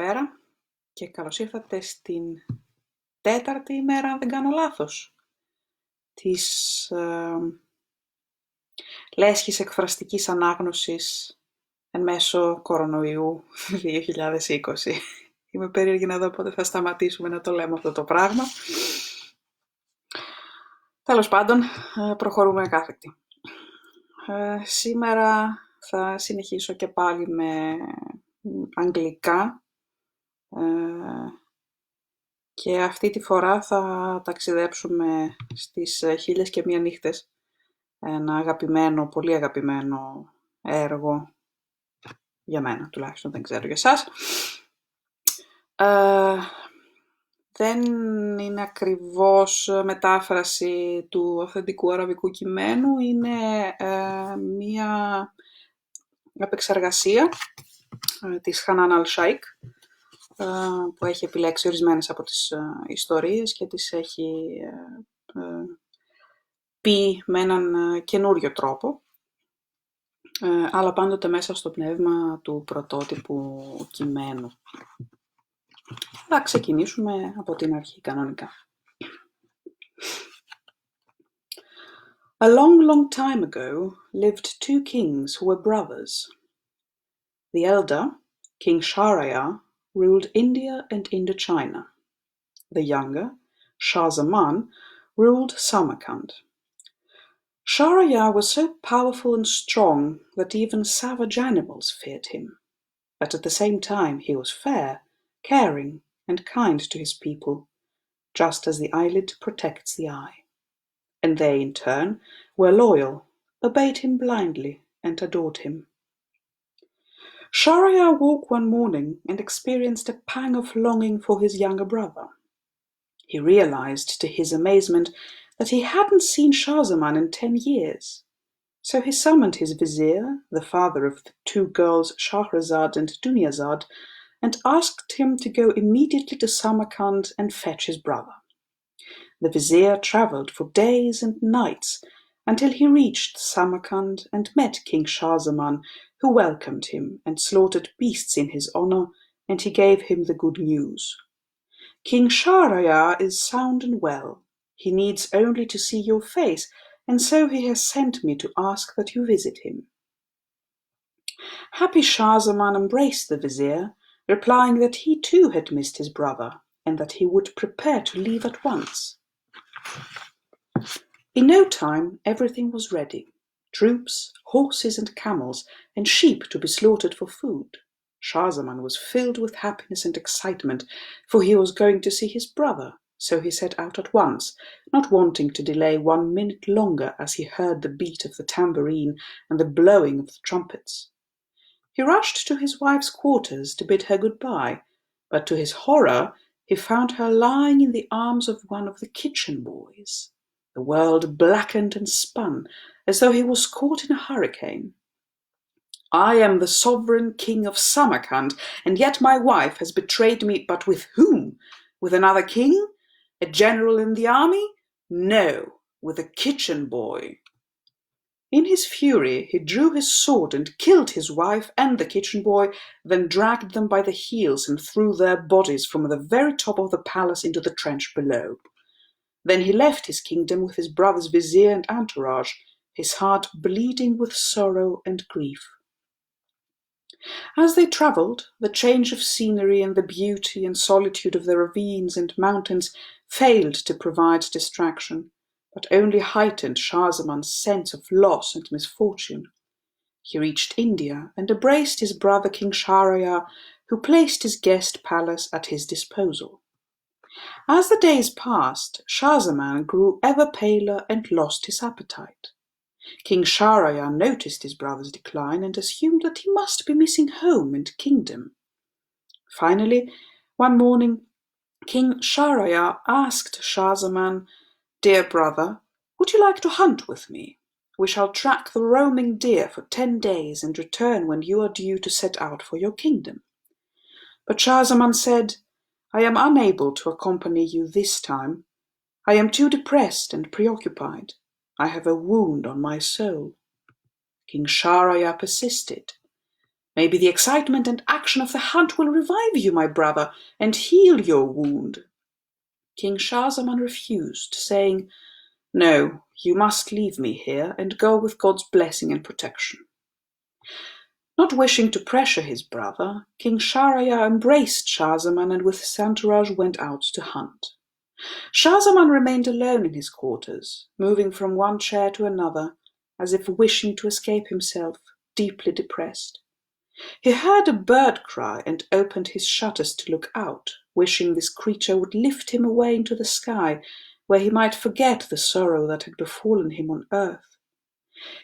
Καλησπέρα και καλώς ήρθατε στην τέταρτη ημέρα, αν δεν κάνω λάθος, της λέσχης εκφραστικής ανάγνωσης εν μέσω κορονοϊού 2020. Είμαι περίεργη να δω πότε θα σταματήσουμε να το λέμε αυτό το πράγμα. Τέλος πάντων, προχωρούμε κάθεκτη. Σήμερα θα συνεχίσω και πάλι με αγγλικά και αυτή τη φορά θα ταξιδέψουμε στις 1001 νύχτες, ένα αγαπημένο, πολύ αγαπημένο έργο για μένα τουλάχιστον, δεν ξέρω για εσάς. Δεν είναι ακριβώς μετάφραση του αυθεντικού αραβικού κειμένου, είναι μία επεξεργασία της Hanan Al-Shaykh, που έχει επιλέξει ορισμένες από τις ιστορίες και τις έχει πει με έναν καινούριο τρόπο, αλλά πάντοτε μέσα στο πνεύμα του πρωτότυπου κειμένου. Θα ξεκινήσουμε από την αρχή κανονικά. A long, long time ago lived two kings who were brothers. The elder, King Shahrayar, ruled India and Indochina. The younger, Shah Zaman, ruled Samarkand. Shahrayar was so powerful and strong that even savage animals feared him. But at the same time he was fair, caring, and kind to his people, just as the eyelid protects the eye. And they, in turn, were loyal, obeyed him blindly, and adored him. Shahrayar woke one morning and experienced a pang of longing for his younger brother. He realized, to his amazement, that he hadn't seen Shah Zaman in 10 years. So he summoned his vizier, the father of the two girls Shahrazad and Dunyazad, and asked him to go immediately to Samarkand and fetch his brother. The vizier travelled for days and nights until he reached Samarkand and met King Shah Zaman, who welcomed him and slaughtered beasts in his honour, and he gave him the good news. King Shahrayar is sound and well. He needs only to see your face, and so he has sent me to ask that you visit him. Happy Shah Zaman embraced the vizier, replying that he too had missed his brother, and that he would prepare to leave at once. In no time everything was ready. Troops, horses and camels, and sheep to be slaughtered for food. Shah Zaman was filled with happiness and excitement, for he was going to see his brother, so he set out at once, not wanting to delay 1 minute longer as he heard the beat of the tambourine and the blowing of the trumpets. He rushed to his wife's quarters to bid her goodbye, but to his horror he found her lying in the arms of one of the kitchen boys. The world blackened and spun, as though he was caught in a hurricane. I am the sovereign king of Samarkand, and yet my wife has betrayed me, but with whom? With another king? A general in the army? No, with a kitchen boy. In his fury, he drew his sword and killed his wife and the kitchen boy, then dragged them by the heels and threw their bodies from the very top of the palace into the trench below. Then he left his kingdom with his brother's vizier and entourage, his heart bleeding with sorrow and grief. As they travelled, the change of scenery and the beauty and solitude of the ravines and mountains failed to provide distraction, but only heightened Shah Zaman's sense of loss and misfortune. He reached India and embraced his brother King Shahrayar, who placed his guest palace at his disposal. As the days passed, Shah Zaman grew ever paler and lost his appetite. King Shahrayar noticed his brother's decline and assumed that he must be missing home and kingdom. Finally, one morning, King Shahrayar asked Shah Zaman, "Dear brother, would you like to hunt with me? We shall track the roaming deer for 10 days and return when you are due to set out for your kingdom." But Shah Zaman said, "I am unable to accompany you this time. I am too depressed and preoccupied. I have a wound on my soul." King Shahrayar persisted. Maybe the excitement and action of the hunt will revive you, my brother, and heal your wound." King Shah-Zaman refused, saying, "No, you must leave me here and go with God's blessing and protection." Not wishing to pressure his brother, King Shahrayar embraced Shah-Zaman and with his entourage went out to hunt. Shah-Zaman remained alone in his quarters, moving from one chair to another, as if wishing to escape himself, deeply depressed. He heard a bird cry and opened his shutters to look out, wishing this creature would lift him away into the sky, where he might forget the sorrow that had befallen him on earth.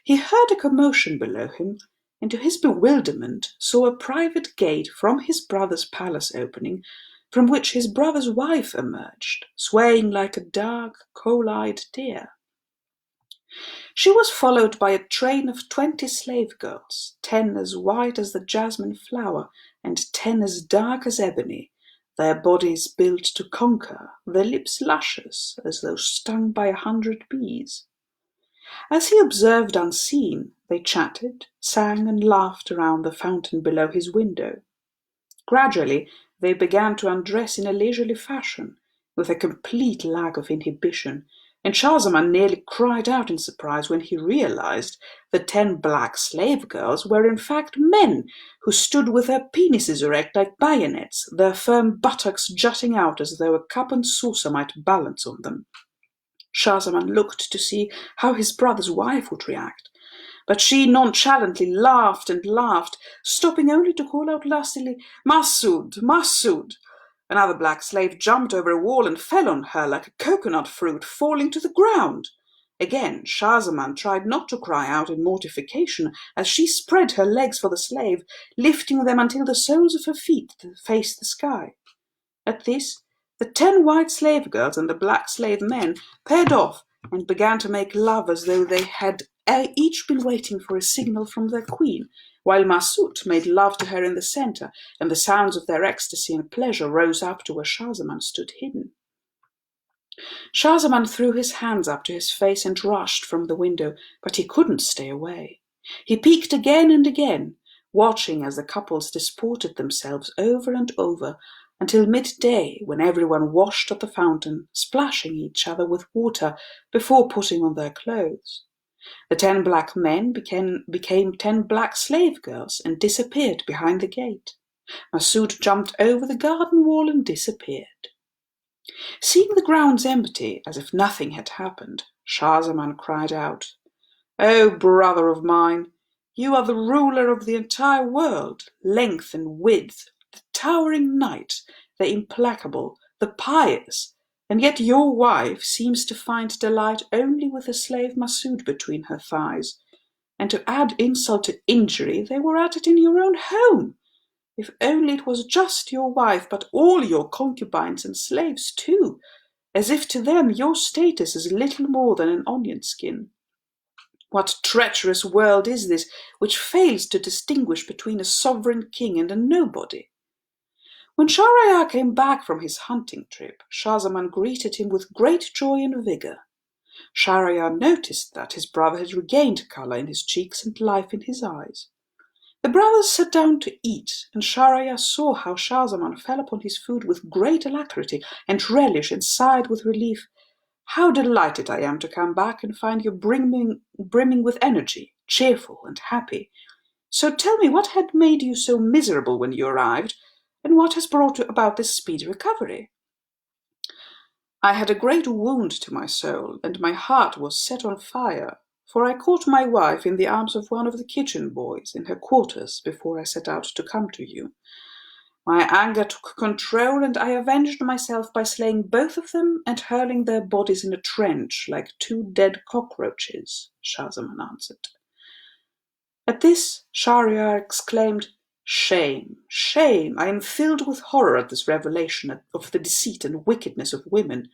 He heard a commotion below him, and to his bewilderment saw a private gate from his brother's palace opening, from which his brother's wife emerged, swaying like a dark, coal-eyed deer. She was followed by a train of 20 slave girls, 10 as white as the jasmine flower, and 10 as dark as ebony, their bodies built to conquer, their lips luscious, as though stung by 100 bees. As he observed unseen, they chatted, sang, and laughed around the fountain below his window. Gradually, they began to undress in a leisurely fashion, with a complete lack of inhibition, and Shah-Zaman nearly cried out in surprise when he realized the 10 black slave girls were in fact men who stood with their penises erect like bayonets, their firm buttocks jutting out as though a cup and saucer might balance on them. Shah-Zaman looked to see how his brother's wife would react, but she nonchalantly laughed and laughed, stopping only to call out lustily, "Masood, Masood!" Another black slave jumped over a wall and fell on her like a coconut fruit falling to the ground. Again Shah-Zaman tried not to cry out in mortification as she spread her legs for the slave, lifting them until the soles of her feet faced the sky. At this, the 10 white slave girls and the black slave men paired off and began to make love as though they had each been waiting for a signal from their queen, while Masood made love to her in the centre, and the sounds of their ecstasy and pleasure rose up to where Shah-Zaman stood hidden. Shah-Zaman threw his hands up to his face and rushed from the window, but he couldn't stay away. He peeked again and again, watching as the couples disported themselves over and over, until midday, when everyone washed at the fountain, splashing each other with water before putting on their clothes. The 10 black men became 10 black slave girls and disappeared behind the gate. Masood jumped over the garden wall and disappeared. Seeing the grounds empty, as if nothing had happened, Shah-Zaman cried out, "O brother of mine, you are the ruler of the entire world, length and width, the towering knight, the implacable, the pious, and yet your wife seems to find delight only with the slave Masood between her thighs. And to add insult to injury, they were at it in your own home. If only it was just your wife, but all your concubines and slaves too, as if to them your status is little more than an onion skin. What treacherous world is this which fails to distinguish between a sovereign king and a nobody?" When Shahrayar came back from his hunting trip, Shah-Zaman greeted him with great joy and vigour. Shahrayar noticed that his brother had regained colour in his cheeks and life in his eyes. The brothers sat down to eat, and Shahrayar saw how Shah-Zaman fell upon his food with great alacrity and relish, and sighed with relief, "How delighted I am to come back and find you brimming with energy, cheerful and happy. So tell me what had made you so miserable when you arrived, and what has brought about this speedy recovery?" "I had a great wound to my soul, and my heart was set on fire, for I caught my wife in the arms of one of the kitchen boys in her quarters before I set out to come to you. My anger took control, and I avenged myself by slaying both of them and hurling their bodies in a trench like 2 dead cockroaches," Shah-Zaman answered. At this, Shahrayar exclaimed, "Shame, shame! I am filled with horror at this revelation of the deceit and wickedness of women.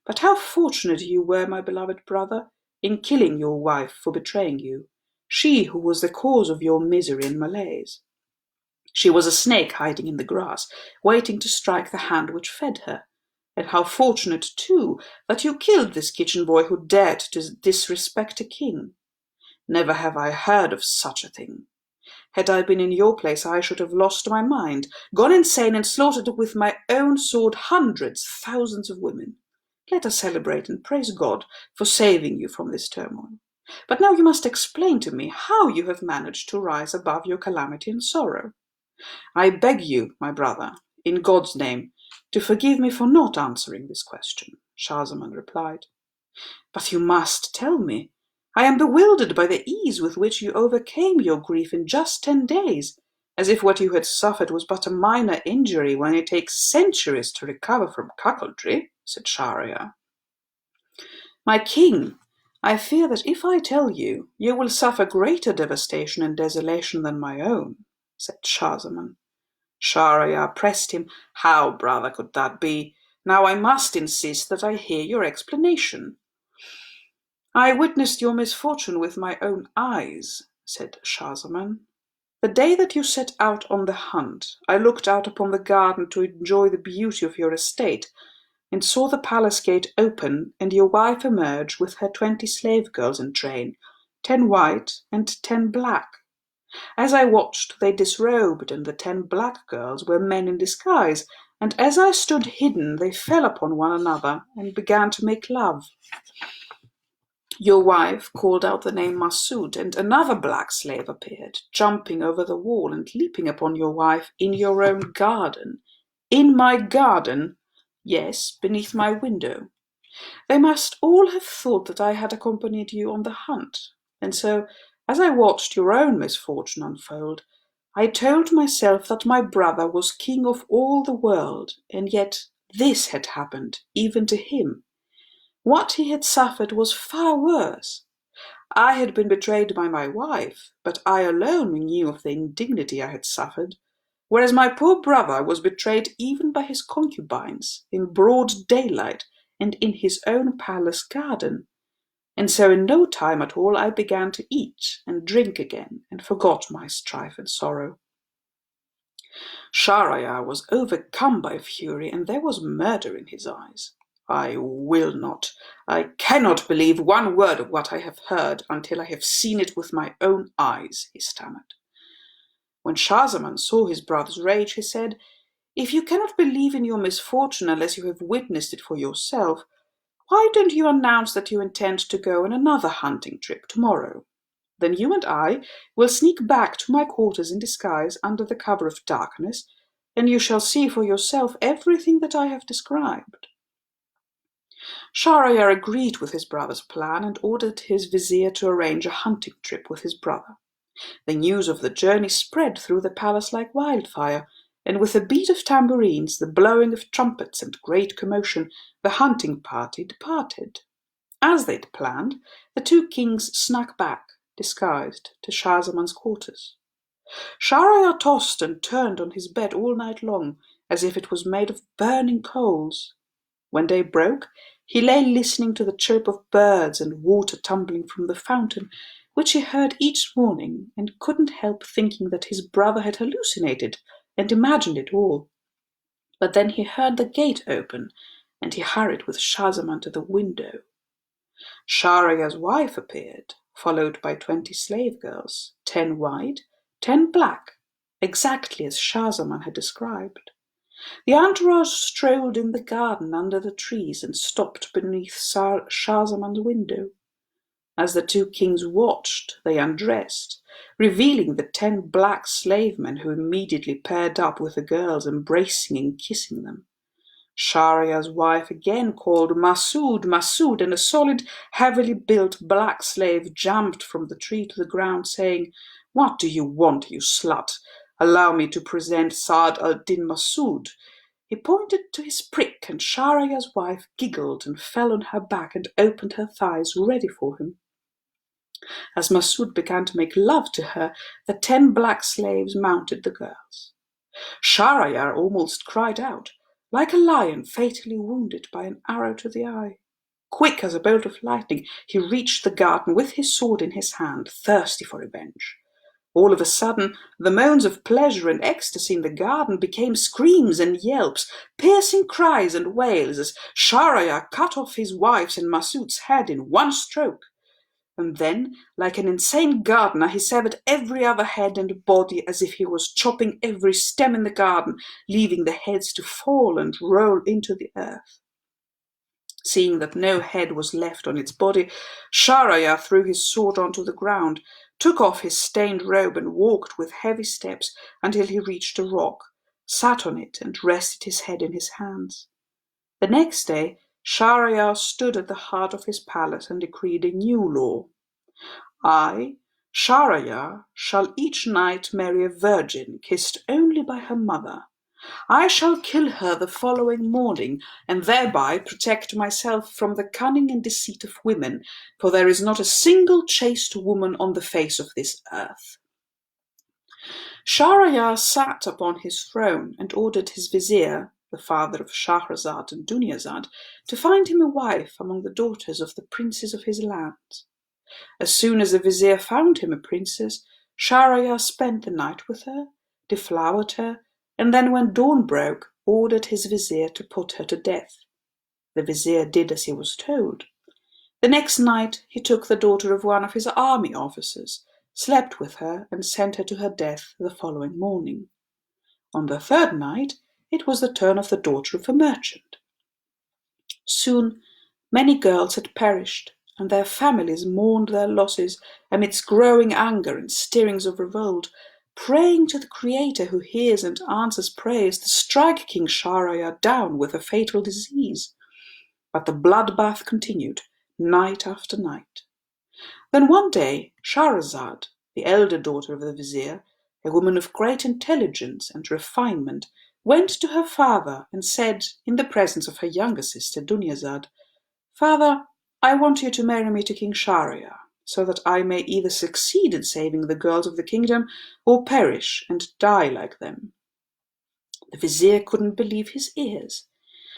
But how fortunate you were, my beloved brother, in killing your wife for betraying you, she who was the cause of your misery and malaise. She was a snake hiding in the grass, waiting to strike the hand which fed her. And how fortunate, too, that you killed this kitchen boy who dared to disrespect a king. Never have I heard of such a thing. Had I been in your place, I should have lost my mind, gone insane, and slaughtered with my own sword hundreds, thousands of women. Let us celebrate and praise God for saving you from this turmoil. But now you must explain to me how you have managed to rise above your calamity and sorrow. I beg you, my brother, in God's name, to forgive me for not answering this question, Schahzaman replied. But you must tell me. I am bewildered by the ease with which you overcame your grief in just 10 days, as if what you had suffered was but a minor injury when it takes centuries to recover from cuckoldry, said Shahrayar. My king, I fear that if I tell you, you will suffer greater devastation and desolation than my own, said Schahzaman. Shahrayar pressed him. How, brother, could that be? Now I must insist that I hear your explanation. I witnessed your misfortune with my own eyes, said Schahzaman. The day that you set out on the hunt, I looked out upon the garden to enjoy the beauty of your estate, and saw the palace gate open and your wife emerge with her 20 slave girls in train, 10 white and 10 black. As I watched, they disrobed, and the 10 black girls were men in disguise, and as I stood hidden, they fell upon one another and began to make love. Your wife called out the name Masood, and another black slave appeared, jumping over the wall and leaping upon your wife in your own garden. In my garden? Yes, beneath my window. They must all have thought that I had accompanied you on the hunt, and so, as I watched your own misfortune unfold, I told myself that my brother was king of all the world, and yet this had happened even to him. What he had suffered was far worse. I had been betrayed by my wife, but I alone knew of the indignity I had suffered, whereas my poor brother was betrayed even by his concubines, in broad daylight, and in his own palace garden. And so in no time at all I began to eat and drink again, and forgot my strife and sorrow. Shahrayar was overcome by fury, and there was murder in his eyes. I will not, I cannot believe one word of what I have heard until I have seen it with my own eyes, he stammered. When Schahzaman saw his brother's rage, he said, If you cannot believe in your misfortune unless you have witnessed it for yourself, why don't you announce that you intend to go on another hunting trip tomorrow? Then you and I will sneak back to my quarters in disguise under the cover of darkness, and you shall see for yourself everything that I have described. Shahrayar agreed with his brother's plan and ordered his vizier to arrange a hunting trip with his brother. The news of the journey spread through the palace like wildfire, and with a beat of tambourines, the blowing of trumpets, and great commotion, the hunting party departed. As they'd planned, the 2 kings snuck back, disguised, to Schahzaman's quarters. Shahrayar tossed and turned on his bed all night long, as if it was made of burning coals. When day broke, he lay listening to the chirp of birds and water tumbling from the fountain, which he heard each morning, and couldn't help thinking that his brother had hallucinated and imagined it all. But then he heard the gate open, and he hurried with Schahzaman to the window. Shahrayar's wife appeared, followed by 20 slave girls, 10 white, 10 black, exactly as Schahzaman had described. The entourage strolled in the garden under the trees and stopped beneath Schahzaman's window. As the 2 kings watched, they undressed, revealing the 10 black slave men who immediately paired up with the girls, embracing and kissing them. Shahrayar's wife again called Masood, Masood, and a solid, heavily built black slave jumped from the tree to the ground, saying, What do you want, you slut? Allow me to present Sa'd al-Din Masood. He pointed to his prick, and Shahrayar's wife giggled and fell on her back and opened her thighs, ready for him. As Masood began to make love to her, the 10 black slaves mounted the girls. Shahrayar almost cried out, like a lion fatally wounded by an arrow to the eye. Quick as a bolt of lightning, he reached the garden with his sword in his hand, thirsty for revenge. All of a sudden, the moans of pleasure and ecstasy in the garden became screams and yelps, piercing cries and wails, as Shahrayar cut off his wife's and Masood's head in one stroke. and then, like an insane gardener, he severed every other head and body as if he was chopping every stem in the garden, leaving the heads to fall and roll into the earth. Seeing that no head was left on its body, Shahrayar threw his sword onto the ground, took off his stained robe and walked with heavy steps until he reached a rock, sat on it and rested his head in his hands. The next day, Shahrayar stood at the heart of his palace and decreed a new law. I, Shahrayar, shall each night marry a virgin kissed only by her mother. I shall kill her the following morning, and thereby protect myself from the cunning and deceit of women, for there is not a single chaste woman on the face of this earth. Shahrayar sat upon his throne and ordered his vizier, the father of Shahrazad and Dunyazad, to find him a wife among the daughters of the princes of his land. As soon as the vizier found him a princess, Shahrayar spent the night with her, deflowered her, and then when dawn broke, ordered his vizier to put her to death. The vizier did as he was told. The next night he took the daughter of one of his army officers, slept with her, and sent her to her death the following morning. On the third night it was the turn of the daughter of a merchant. Soon many girls had perished, and their families mourned their losses amidst growing anger and stirrings of revolt, praying to the Creator who hears and answers prayers to strike King Shahrayar down with a fatal disease. But the bloodbath continued, night after night. Then one day Shahrazad, the elder daughter of the vizier, a woman of great intelligence and refinement, went to her father and said, in the presence of her younger sister Dunyazad, "Father, I want you to marry me to King Shahrayar, so that I may either succeed in saving the girls of the kingdom or perish and die like them." The vizier couldn't believe his ears.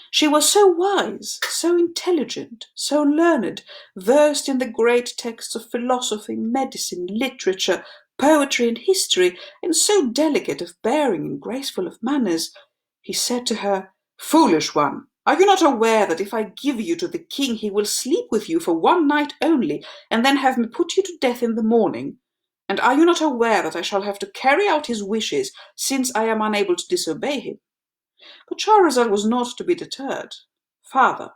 She was so wise, so intelligent, so learned, versed in the great texts of philosophy, medicine, literature, poetry, and history, and so delicate of bearing and graceful of manners. He said to her, "Foolish one, are you not aware that if I give you to the king, he will sleep with you for one night only, and then have me put you to death in the morning? And are you not aware that I shall have to carry out his wishes, since I am unable to disobey him?" But Shahrazad was not to be deterred. "Father,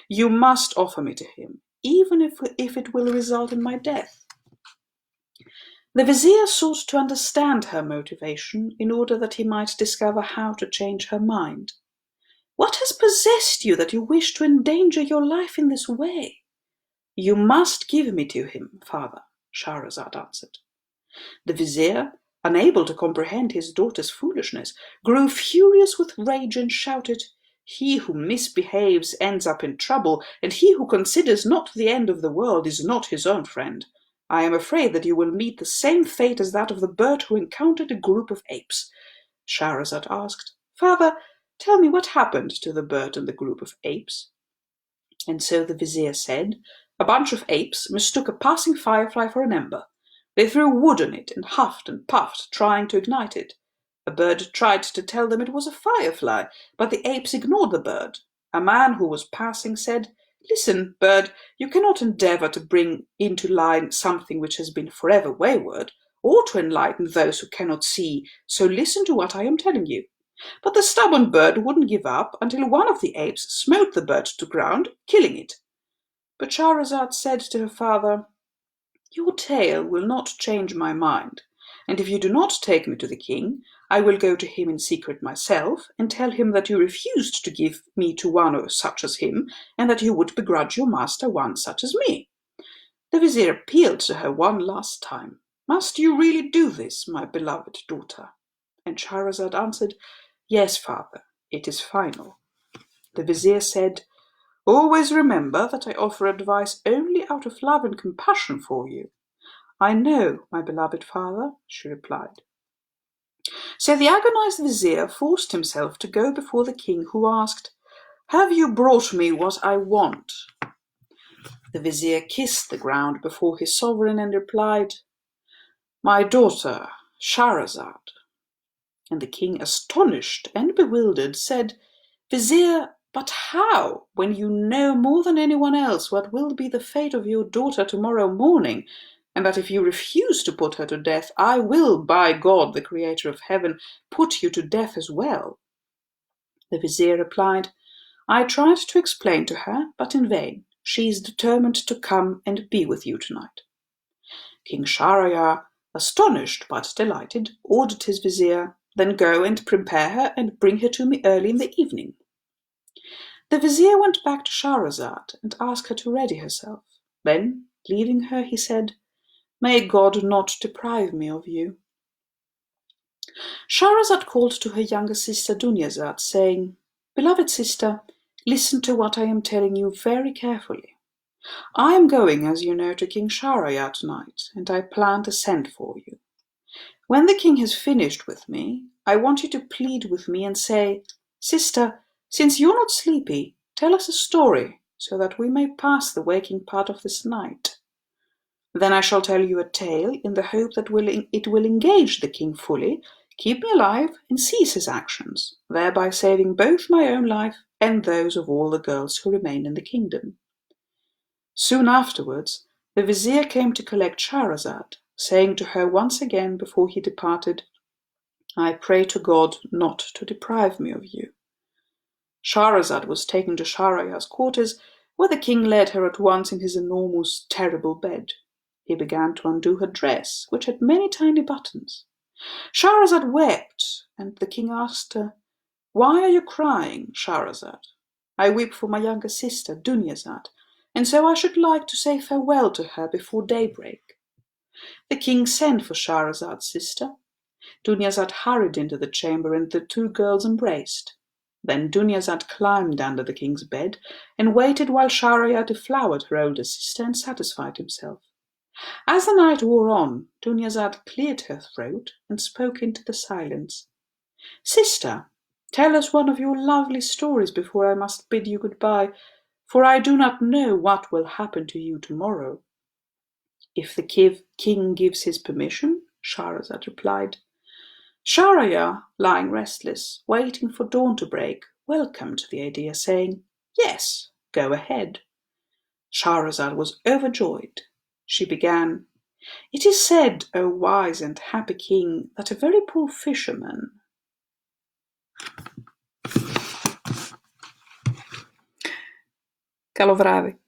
you must offer me to him, even if it will result in my death." The vizier sought to understand her motivation in order that he might discover how to change her mind. "What has possessed you that you wish to endanger your life in this way?" "You must give me to him, father," Shahrazad answered. The vizier, unable to comprehend his daughter's foolishness, grew furious with rage and shouted, "He who misbehaves ends up in trouble, and he who considers not the end of the world is not his own friend. I am afraid that you will meet the same fate as that of the bird who encountered a group of apes." Shahrazad asked, "Father, tell me what happened to the bird and the group of apes." And so the vizier said, "A bunch of apes mistook a passing firefly for an ember. They threw wood on it and huffed and puffed, trying to ignite it. A bird tried to tell them it was a firefly, but the apes ignored the bird. A man who was passing said, 'Listen, bird, you cannot endeavour to bring into line something which has been forever wayward, or to enlighten those who cannot see, so listen to what I am telling you.' But the stubborn bird wouldn't give up until one of the apes smote the bird to ground, killing it." But Shahrazad said to her father, "Your tale will not change my mind, and if you do not take me to the king, I will go to him in secret myself, and tell him that you refused to give me to one such as him, and that you would begrudge your master one such as me." The vizier appealed to her one last time. "Must you really do this, my beloved daughter?" And Shahrazad answered, "Yes, father, it is final." The vizier said, "Always remember that I offer advice only out of love and compassion for you." "I know, my beloved father," she replied. So the agonized vizier forced himself to go before the king, who asked, "Have you brought me what I want?" The vizier kissed the ground before his sovereign and replied, "My daughter, Shahrazad." And the king, astonished and bewildered, said, "Vizier, But how, when you know more than anyone else what will be the fate of your daughter tomorrow morning, and that if you refuse to put her to death, I will, by God, the Creator of heaven, put you to death as well?" The vizier replied, "I tried to explain to her, but in vain. She is determined to come and be with you tonight." King Shahrayar, astonished but delighted, ordered his vizier, "Then go and prepare her and bring her to me early in the evening." The vizier went back to Shahrazad and asked her to ready herself. Then, leaving her, he said, "May God not deprive me of you." Shahrazad called to her younger sister Dunyazad, saying, "Beloved sister, listen to what I am telling you very carefully. I am going, as you know, to King Shahrayar tonight, and I plan to send for you. When the king has finished with me, I want you to plead with me and say, 'Sister, since you're not sleepy, tell us a story, so that we may pass the waking part of this night.' Then I shall tell you a tale in the hope that it will engage the king fully, keep me alive, and cease his actions, thereby saving both my own life and those of all the girls who remain in the kingdom." Soon afterwards, the vizier came to collect Shahrazad, saying to her once again before he departed, "I pray to God not to deprive me of you." Shahrazad was taken to Shahrayar's quarters, where the king led her at once in his enormous, terrible bed. He began to undo her dress, which had many tiny buttons. Shahrazad wept, and the king asked her, "Why are you crying, Shahrazad?" "I weep for my younger sister, Dunyazad, and so I should like to say farewell to her before daybreak." The king sent for Shahrazad's sister. Dunyazad hurried into the chamber, and the two girls embraced. Then Dunyazad climbed under the king's bed and waited while Shahrayar deflowered her older sister and satisfied himself. As the night wore on, Dunyazad cleared her throat and spoke into the silence. "Sister, tell us one of your lovely stories before I must bid you good-bye, for I do not know what will happen to you tomorrow." "If the king gives his permission," Shahrazad replied. Shahrayar, lying restless, waiting for dawn to break, welcomed the idea, saying, "Yes, go ahead." Shahrazad was overjoyed. She began, "It is said, O wise and happy king, that a very poor fisherman—" Calo Vrave.